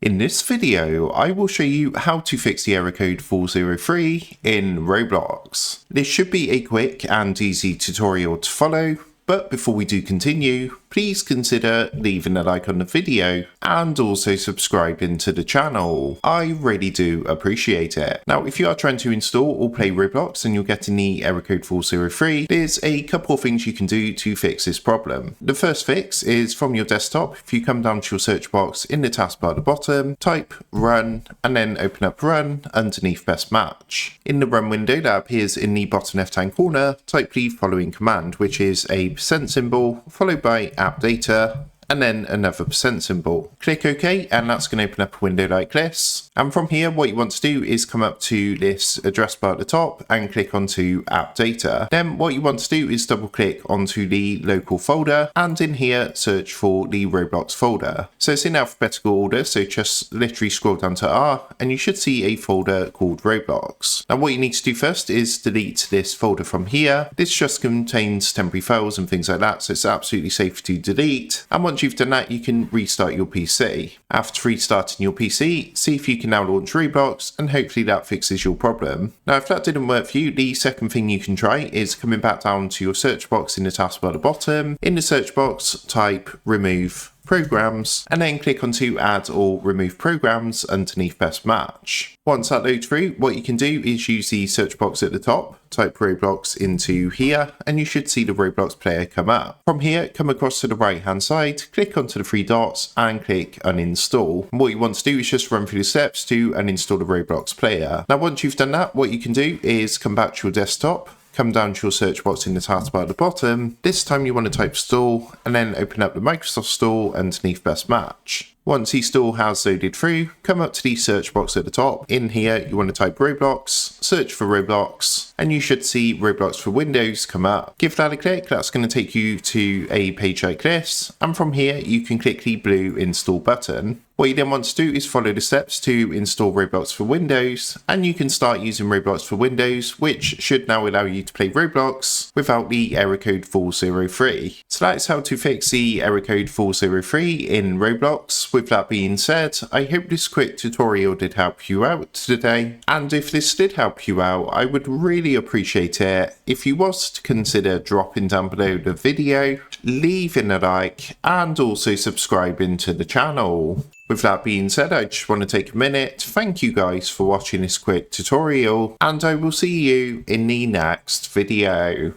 In this video, I will show you how to fix the error code 403 in Roblox. This should be a quick and easy tutorial to follow, but before we do continue, please consider leaving a like on the video and also subscribing to the channel. I really do appreciate it. Now, if you are trying to install or play Roblox and you're getting the error code 403, there's a couple of things you can do to fix this problem. The first fix is from your desktop. If you come down to your search box in the taskbar at the bottom, type run and then open up run underneath best match. In the run window that appears in the bottom left hand corner, type the following command, which is a % symbol followed by app data and then another % symbol. Click OK and that's going to open up a window like this. And from here what you want to do is come up to this address bar at the top and click onto app data. Then what you want to do is double click onto the local folder and in here search for the Roblox folder. So it's in alphabetical order, so just literally scroll down to R and you should see a folder called Roblox. Now what you need to do first is delete this folder from here. This just contains temporary files and things like that, so it's absolutely safe to delete. And once you've done that, you can restart your PC. After restarting your PC, see if you can now launch Roblox and hopefully that fixes your problem. Now if that didn't work for you, the second thing you can try is coming back down to your search box in the taskbar at the bottom. In the search box, type remove programs and then click onto add or remove programs underneath best match. Once that loads through, what you can do is use the search box at the top, type Roblox into here and you should see the Roblox player come up. From here, come across to the right hand side, click onto the three dots and click uninstall. And what you want to do is just run through the steps to uninstall the Roblox player. Now once you've done that, what you can do is come back to your desktop, come down to your search box in the taskbar at the bottom. This time you want to type store and then open up the Microsoft Store underneath best match. Once the store has loaded through, come up to the search box at the top. In here, you want to type Roblox, search for Roblox, and you should see Roblox for Windows come up. Give that a click, that's going to take you to a page like this. And from here, you can click the blue install button. What you then want to do is follow the steps to install Roblox for Windows, and you can start using Roblox for Windows, which should now allow you to play Roblox without the error code 403. So that is how to fix the error code 403 in Roblox. With that being said, I hope this quick tutorial did help you out today, and if this did help you out, I would really appreciate it if you was to consider dropping down below the video, leaving a like, and also subscribing to the channel. With that being said, I just want to take a minute to thank you guys for watching this quick tutorial, and I will see you in the next video.